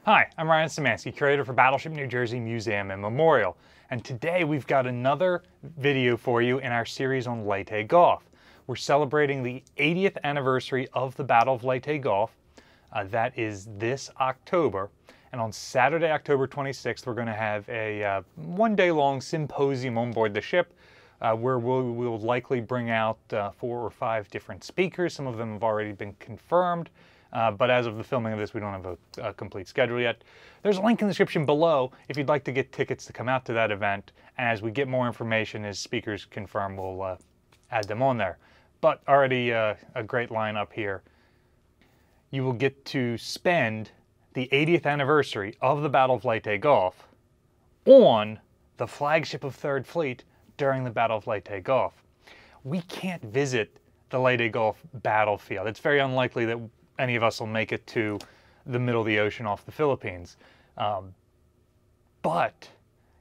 Hi, I'm Ryan Szymanski, curator for Battleship New Jersey Museum and Memorial, and today we've got another video for you in our series on Leyte Gulf. We're celebrating the 80th anniversary of the Battle of Leyte Gulf. That is this October, and on Saturday, October 26th, we're going to have a one-day-long symposium on board the ship where we'll likely bring out 4 or 5 different speakers. Some of them have already been confirmed. But as of the filming of this, we don't have a complete schedule yet. There's a link in the description below if you'd like to get tickets to come out to that event. And as we get more information, as speakers confirm, we'll add them on there. But already a great lineup here. You will get to spend the 80th anniversary of the Battle of Leyte Gulf on the flagship of 3rd Fleet during the Battle of Leyte Gulf. We can't visit the Leyte Gulf battlefield. It's very unlikely that any of us will make it to the middle of the ocean off the Philippines. But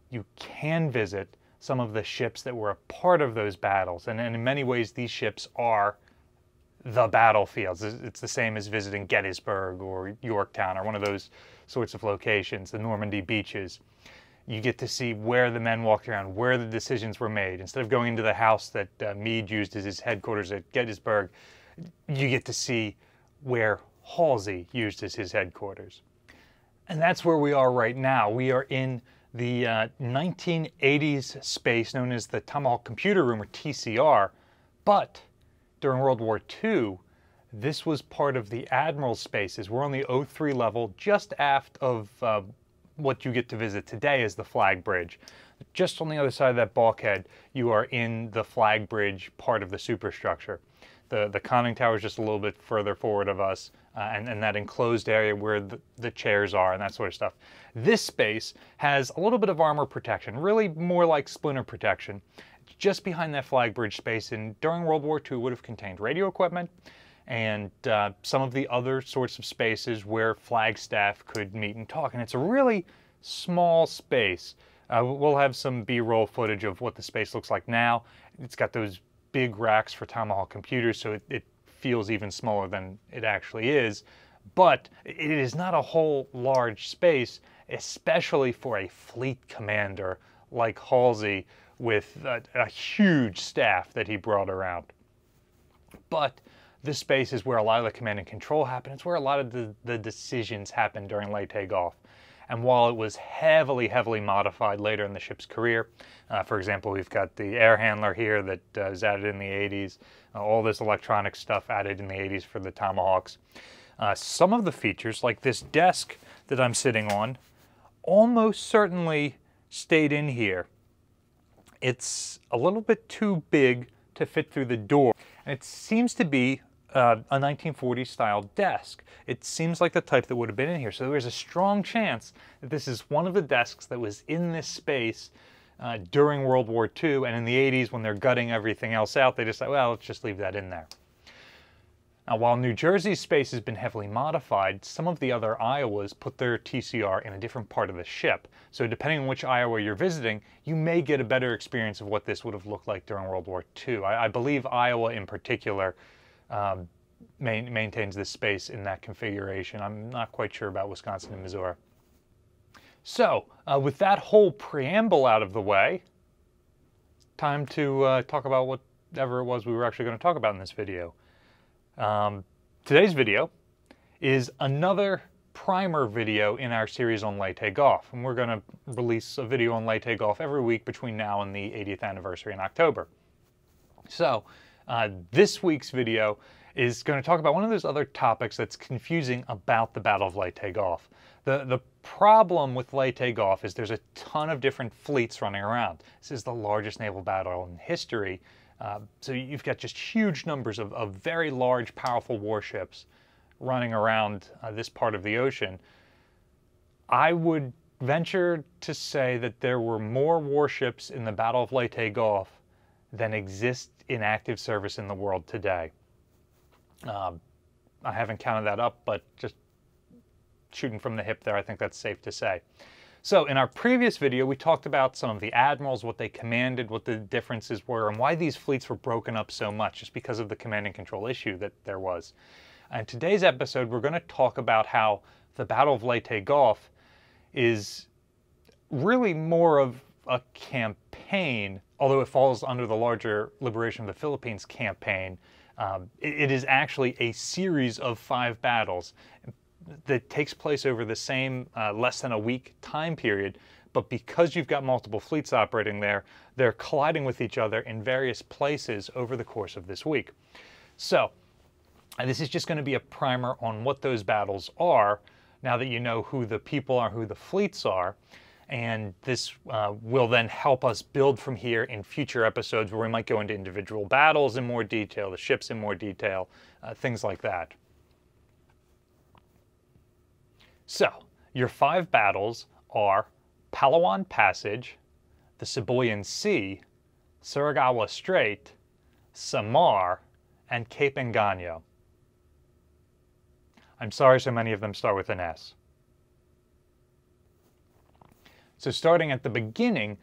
you can visit some of the ships that were a part of those battles. And in many ways, these ships are the battlefields. It's the same as visiting Gettysburg or Yorktown or one of those sorts of locations, the Normandy beaches. You get to see where the men walked around, where the decisions were made. Instead of going into the house that Meade used as his headquarters at Gettysburg, you get to see where Halsey used as his headquarters. And that's where we are right now. We are in the 1980s space known as the Tomahawk Computer Room, or TCR, but during World War II, this was part of the Admiral's spaces. We're on the O3 level, just aft of what you get to visit today as the flag bridge. Just on the other side of that bulkhead, you are in the flag bridge part of the superstructure. The conning tower is just a little bit further forward of us, and that enclosed area where the chairs are and that sort of stuff. This space has a little bit of armor protection, really more like splinter protection, just behind that flag bridge space, and during World War II would have contained radio equipment and some of the other sorts of spaces where flag staff could meet and talk. And it's a really small space. We'll have some B-roll footage of what the space looks like now. It's got those big racks for Tomahawk computers, so it feels even smaller than it actually is. But it is not a whole large space, especially for a fleet commander like Halsey with a huge staff that he brought around. But this space is where a lot of the command and control happen. It's where a lot of the decisions happen during Leyte Gulf. And while it was heavily, heavily modified later in the ship's career, for example, we've got the air handler here that is added in the 80s, all this electronic stuff added in the 80s for the Tomahawks. Some of the features, like this desk that I'm sitting on, almost certainly stayed in here. It's a little bit too big to fit through the door, and it seems to be a 1940s style desk. It seems like the type that would have been in here. So there's a strong chance that this is one of the desks that was in this space during World War II, and in the 80s when they're gutting everything else out, they decide, well, let's just leave that in there. Now, while New Jersey's space has been heavily modified, some of the other Iowas put their TCR in a different part of the ship. So depending on which Iowa you're visiting, you may get a better experience of what this would have looked like during World War II. I believe Iowa in particular maintains this space in that configuration. I'm not quite sure about Wisconsin and Missouri. So, with that whole preamble out of the way, time to talk about whatever it was we were actually going to talk about in this video. Today's video is another primer video in our series on Leyte Gulf, and we're going to release a video on Leyte Gulf every week between now and the 80th anniversary in October. So, this week's video is going to talk about one of those other topics that's confusing about the Battle of Leyte Gulf. The problem with Leyte Gulf is there's a ton of different fleets running around. This is the largest naval battle in history, so you've got just huge numbers of very large, powerful warships running around this part of the ocean. I would venture to say that there were more warships in the Battle of Leyte Gulf than exist in active service in the world today. I haven't counted that up, but just shooting from the hip there, I think that's safe to say. So in our previous video, we talked about some of the admirals, what they commanded, what the differences were, and why these fleets were broken up so much, just because of the command and control issue that there was. In today's episode, we're going to talk about how the Battle of Leyte Gulf is really more of a campaign, although it falls under the larger Liberation of the Philippines campaign. It is actually a series of 5 battles that takes place over the same less than a week time period. But because you've got multiple fleets operating there, they're colliding with each other in various places over the course of this week. So, this is just going to be a primer on what those battles are, now that you know who the people are, who the fleets are. And this will then help us build from here in future episodes where we might go into individual battles in more detail, the ships in more detail, things like that. So, your 5 battles are Palawan Passage, the Sibuyan Sea, Surigao Strait, Samar, and Cape Engano. I'm sorry so many of them start with an S. So starting at the beginning,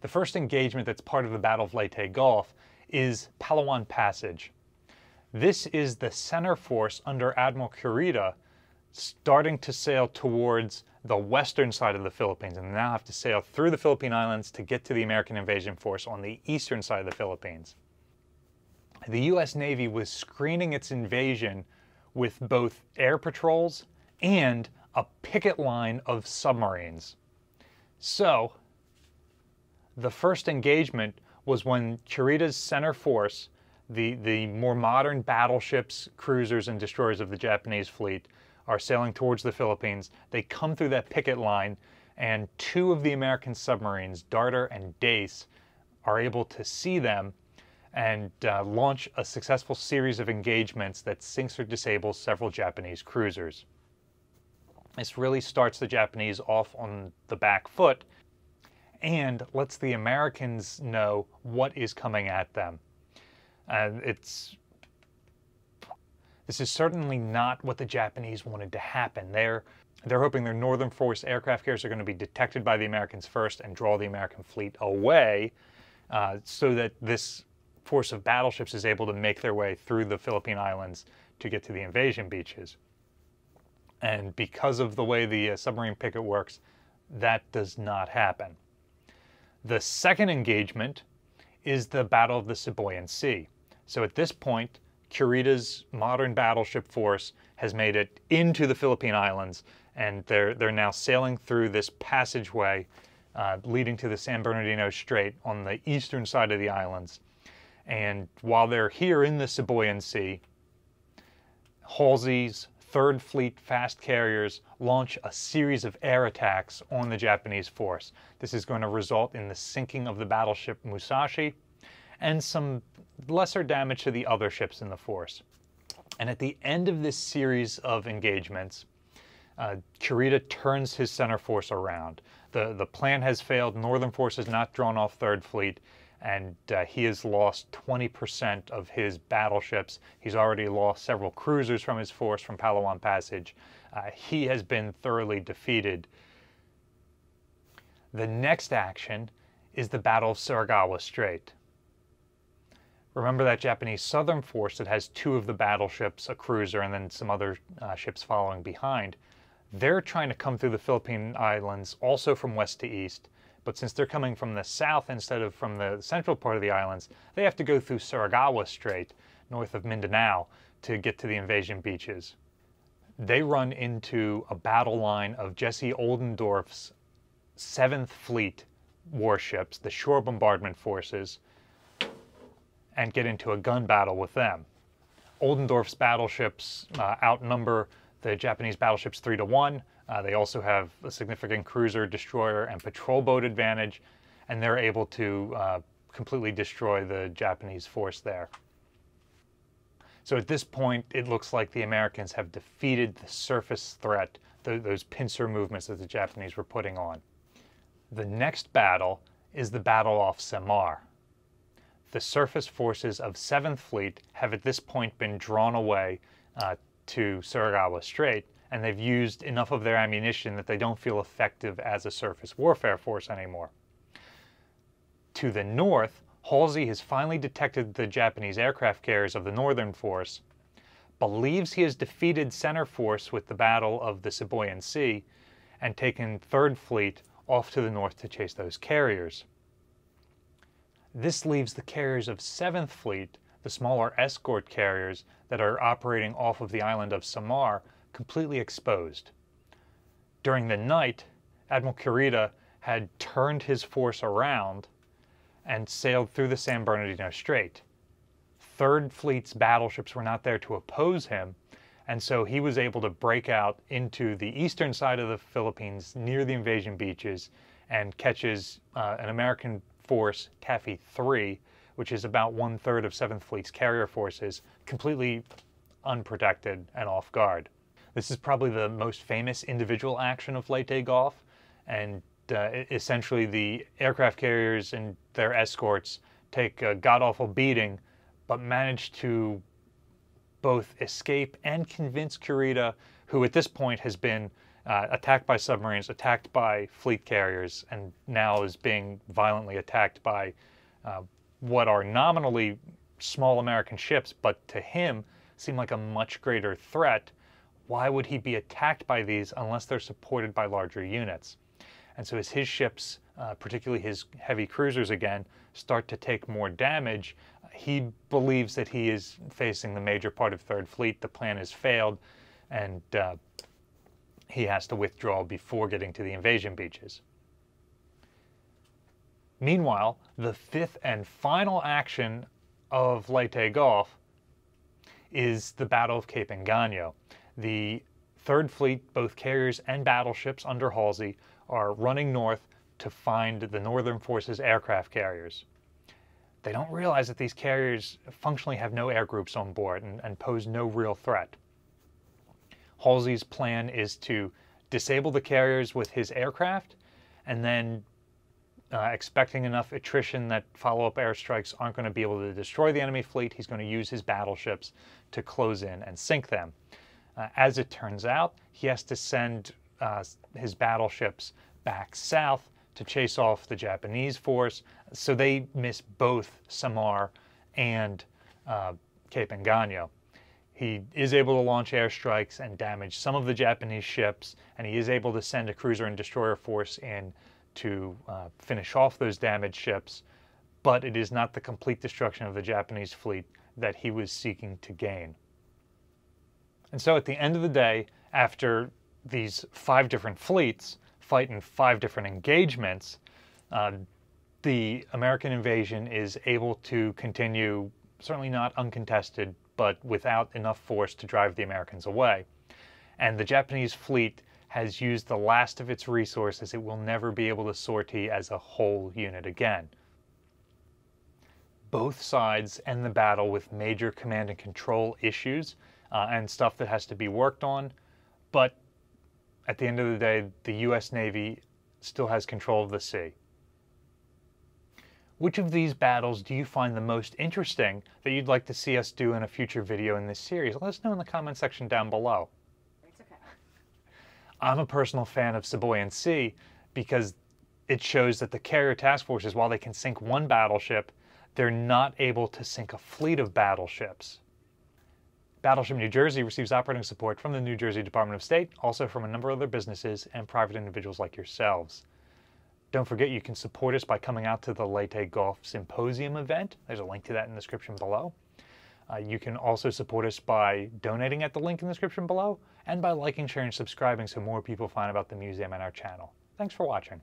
the first engagement that's part of the Battle of Leyte Gulf is Palawan Passage. This is the center force under Admiral Kurita starting to sail towards the western side of the Philippines, and they now have to sail through the Philippine Islands to get to the American invasion force on the eastern side of the Philippines. The U.S. Navy was screening its invasion with both air patrols and a picket line of submarines. So, the first engagement was when Kurita's center force, the more modern battleships, cruisers, and destroyers of the Japanese fleet, are sailing towards the Philippines. They come through that picket line, and 2 of the American submarines, Darter and Dace, are able to see them and launch a successful series of engagements that sinks or disables several Japanese cruisers. This really starts the Japanese off on the back foot and lets the Americans know what is coming at them. This is certainly not what the Japanese wanted to happen. They're hoping their Northern Force aircraft carriers are going to be detected by the Americans first and draw the American fleet away so that this force of battleships is able to make their way through the Philippine Islands to get to the invasion beaches. And because of the way the submarine picket works, that does not happen. The second engagement is the Battle of the Sibuyan Sea. So at this point, Kurita's modern battleship force has made it into the Philippine Islands, and they're now sailing through this passageway leading to the San Bernardino Strait on the eastern side of the islands. And while they're here in the Sibuyan Sea, Halsey's 3rd Fleet fast carriers launch a series of air attacks on the Japanese force. This is going to result in the sinking of the battleship Musashi and some lesser damage to the other ships in the force. And at the end of this series of engagements, Kurita turns his center force around. The plan has failed. Northern Force has not drawn off 3rd Fleet, and he has lost 20% of his battleships. He's already lost several cruisers from his force from Palawan Passage. He has been thoroughly defeated. The next action is the Battle of Surigao Strait. Remember that Japanese southern force that has 2 of the battleships, a cruiser, and then some other ships following behind. They're trying to come through the Philippine Islands also from west to east, but since they're coming from the south instead of from the central part of the islands, they have to go through Surigao Strait, north of Mindanao, to get to the invasion beaches. They run into a battle line of Jesse Oldendorf's 7th Fleet warships, the shore bombardment forces, and get into a gun battle with them. Oldendorf's battleships outnumber the Japanese battleships 3-1. They also have a significant cruiser, destroyer, and patrol boat advantage, and they're able to completely destroy the Japanese force there. So at this point, it looks like the Americans have defeated the surface threat, those pincer movements that the Japanese were putting on. The next battle is the Battle off Samar. The surface forces of 7th Fleet have at this point been drawn away to Surigao Strait, and they've used enough of their ammunition that they don't feel effective as a surface warfare force anymore. To the north, Halsey has finally detected the Japanese aircraft carriers of the Northern Force, believes he has defeated Center Force with the Battle of the Symposium Sea and taken Third Fleet off to the north to chase those carriers. This leaves the carriers of Seventh Fleet, the smaller escort carriers that are operating off of the island of Samar, completely exposed. During the night, Admiral Kurita had turned his force around and sailed through the San Bernardino Strait. Third Fleet's battleships were not there to oppose him, and so he was able to break out into the eastern side of the Philippines near the invasion beaches and catches an American force, Taffy 3, which is about 1/3 of 7th Fleet's carrier forces, completely unprotected and off guard. This is probably the most famous individual action of Leyte Gulf, and essentially the aircraft carriers and their escorts take a god-awful beating, but manage to both escape and convince Kurita, who at this point has been attacked by submarines, attacked by fleet carriers, and now is being violently attacked by what are nominally small American ships, but to him seem like a much greater threat. Why would he be attacked by these unless they're supported by larger units? And so as his ships, particularly his heavy cruisers again, start to take more damage, he believes that he is facing the major part of Third Fleet. The plan has failed, and he has to withdraw before getting to the invasion beaches. Meanwhile, the fifth and final action of Leyte Gulf is the Battle of Cape Engano. The Third Fleet, both carriers and battleships under Halsey, are running north to find the Northern Forces aircraft carriers. They don't realize that these carriers functionally have no air groups on board and pose no real threat. Halsey's plan is to disable the carriers with his aircraft, and then expecting enough attrition that follow-up airstrikes aren't going to be able to destroy the enemy fleet, he's going to use his battleships to close in and sink them. As it turns out, he has to send his battleships back south to chase off the Japanese force, so they miss both Samar and Cape Engano. He is able to launch airstrikes and damage some of the Japanese ships, and he is able to send a cruiser and destroyer force in to finish off those damaged ships, but it is not the complete destruction of the Japanese fleet that he was seeking to gain. And so at the end of the day, after these 5 different fleets fight in 5 different engagements, the American invasion is able to continue, certainly not uncontested, but without enough force to drive the Americans away. And the Japanese fleet has used the last of its resources. It will never be able to sortie as a whole unit again. Both sides end the battle with major command and control issues and stuff that has to be worked on, but at the end of the day, the U.S. Navy still has control of the sea. Which of these battles do you find the most interesting that you'd like to see us do in a future video in this series? Let us know in the comment section down below. It's okay. I'm a personal fan of Symposium Sea because it shows that the carrier task forces, while they can sink one battleship, they're not able to sink a fleet of battleships. Battleship New Jersey receives operating support from the New Jersey Department of State, also from a number of other businesses and private individuals like yourselves. Don't forget you can support us by coming out to the Leyte Gulf Symposium event. There's a link to that in the description below. You can also support us by donating at the link in the description below and by liking, sharing, and subscribing so more people find about the museum and our channel. Thanks for watching.